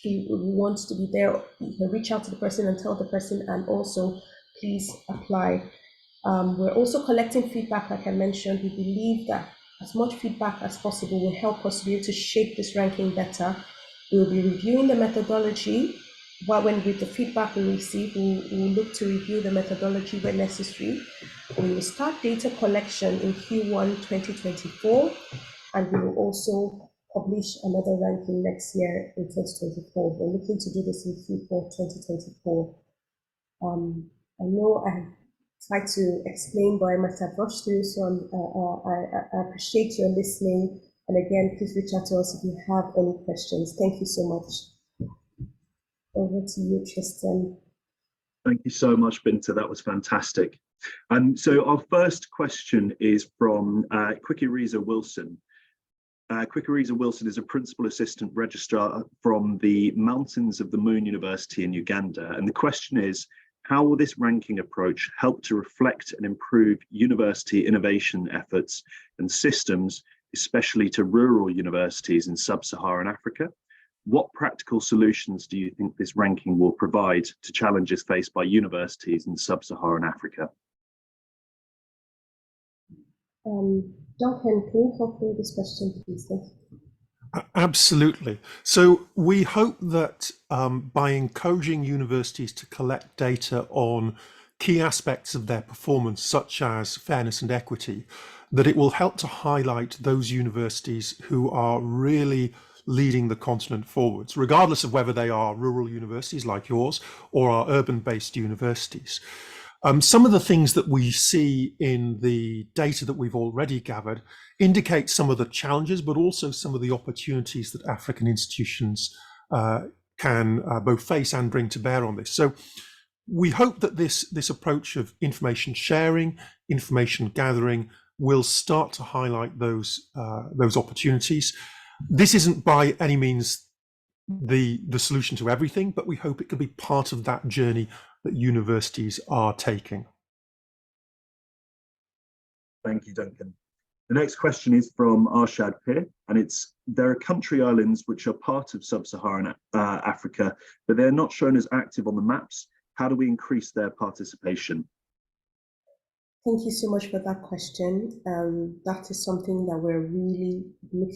wants to be there, you can reach out to the person and tell the person, and also please apply. We're also collecting feedback, like I mentioned. We believe that as much feedback as possible will help us be able to shape this ranking better. We'll be reviewing the methodology. With the feedback we receive, we'll look to review the methodology when necessary. We will start data collection in Q1 2024, and we will also publish another ranking next year in 2024. We're looking to do this in Q4 2024. I know I try to explain, but I must have rushed through, so I appreciate your listening. And again, please reach out to us if you have any questions. Thank you so much. Over to you, Tristan. Thank you so much, Binta. That was fantastic. So our first question is from Kwikiriza Wilson. Kwikiriza Wilson is a Principal Assistant Registrar from the Mountains of the Moon University in Uganda. And the question is, how will this ranking approach help to reflect and improve university innovation efforts and systems, especially to rural universities in Sub-Saharan Africa? What practical solutions do you think this ranking will provide to challenges faced by universities in Sub-Saharan Africa? Duncan, can you help me with this question, please? Thank you. Absolutely. So we hope that by encouraging universities to collect data on key aspects of their performance, such as fairness and equity, that it will help to highlight those universities who are really leading the continent forwards, regardless of whether they are rural universities like yours or are urban-based universities. Some of the things that we see in the data that we've already gathered indicate some of the challenges, but also some of the opportunities that African institutions can both face and bring to bear on this. So we hope that this approach of information sharing, information gathering will start to highlight those opportunities. This isn't by any means the solution to everything, but we hope it could be part of that journey that universities are taking. Thank you, Duncan. The next question is from Arshad Pir, and it's, there are country islands which are part of Sub-Saharan Africa, but they're not shown as active on the maps. How do we increase their participation? Thank you so much for that question. That is something that we're really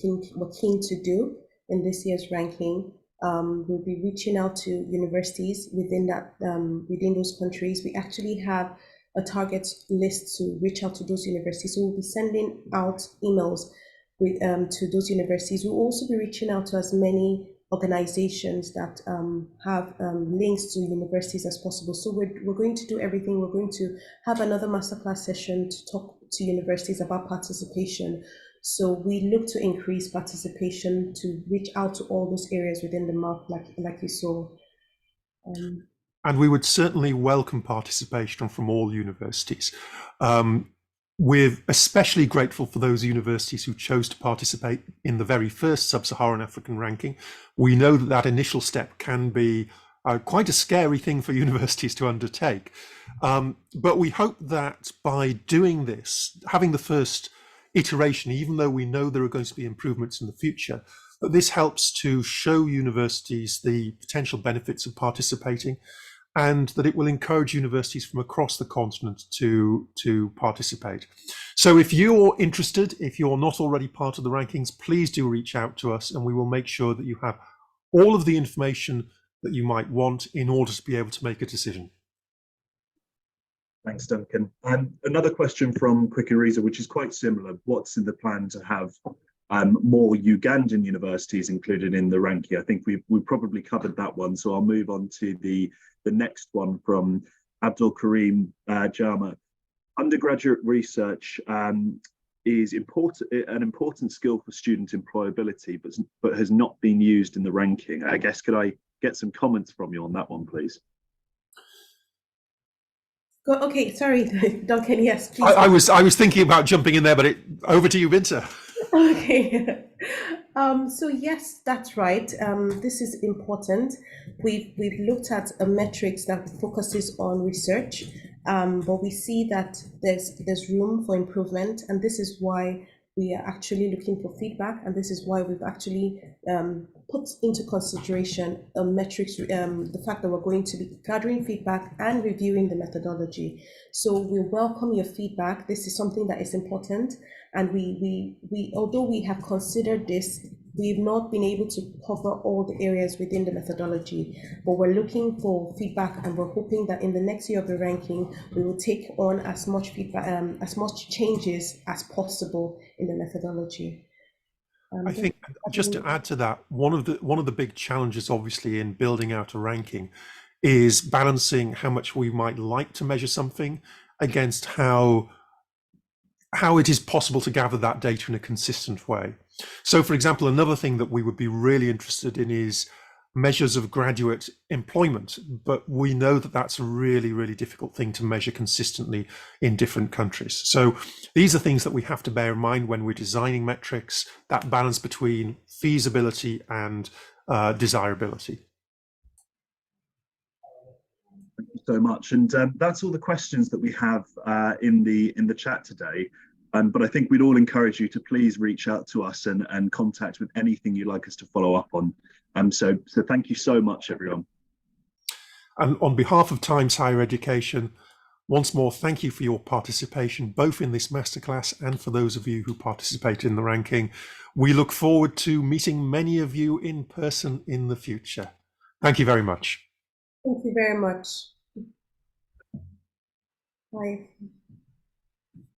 keen to do in this year's ranking. We'll be reaching out to universities within those countries. We actually have a target list to reach out to those universities. So we'll be sending out emails to those universities. We'll also be reaching out to as many organizations that have links to universities as possible. So we're going to do everything. We're going to have another masterclass session to talk to universities about participation. So we look to increase participation to reach out to all those areas within the map, like you saw. and we would certainly welcome participation from all universities. We're especially grateful for those universities who chose to participate in the very first Sub-Saharan African ranking. We know that that initial step can be quite a scary thing for universities to undertake. But we hope that by doing this, having the first iteration, even though we know there are going to be improvements in the future, that this helps to show universities the potential benefits of participating, and that it will encourage universities from across the continent to participate. So if you're interested, if you're not already part of the rankings, please do reach out to us, and we will make sure that you have all of the information that you might want in order to be able to make a decision. Thanks, Duncan. Another question from Kwikiriza, which is quite similar. What's in the plan to have more Ugandan universities included in the ranking? I think we've probably covered that one, so I'll move on to the next one from Abdul Karim Jama. Undergraduate research is an important skill for student employability, but has not been used in the ranking. I guess, could I get some comments from you on that one, please? Okay, sorry, Duncan. Yes, please. I was thinking about jumping in there, but over to you, Binta. Okay. So yes, that's right. This is important. We've looked at a metrics that focuses on research, but we see that there's room for improvement, and this is why we are actually looking for feedback, and this is why we've actually put into consideration metrics, the fact that we're going to be gathering feedback and reviewing the methodology. So we welcome your feedback. This is something that is important, and we although we have considered this, we've not been able to cover all the areas within the methodology, but we're looking for feedback, and we're hoping that in the next year of the ranking, we will take on as much feedback, as much changes as possible in the methodology. I think, just to add to that, one of the big challenges, obviously, in building out a ranking is balancing how much we might like to measure something against how it is possible to gather that data in a consistent way. So, for example, another thing that we would be really interested in is measures of graduate employment, but we know that that's a really, really difficult thing to measure consistently in different countries. So these are things that we have to bear in mind when we're designing metrics, that balance between feasibility and desirability. Thank you so much. And that's all the questions that we have in the chat today. But I think we'd all encourage you to please reach out to us and contact with anything you'd like us to follow up on. So thank you so much, everyone. And on behalf of Times Higher Education, once more, thank you for your participation, both in this masterclass and for those of you who participate in the ranking. We look forward to meeting many of you in person in the future. Thank you very much. Thank you very much. Bye.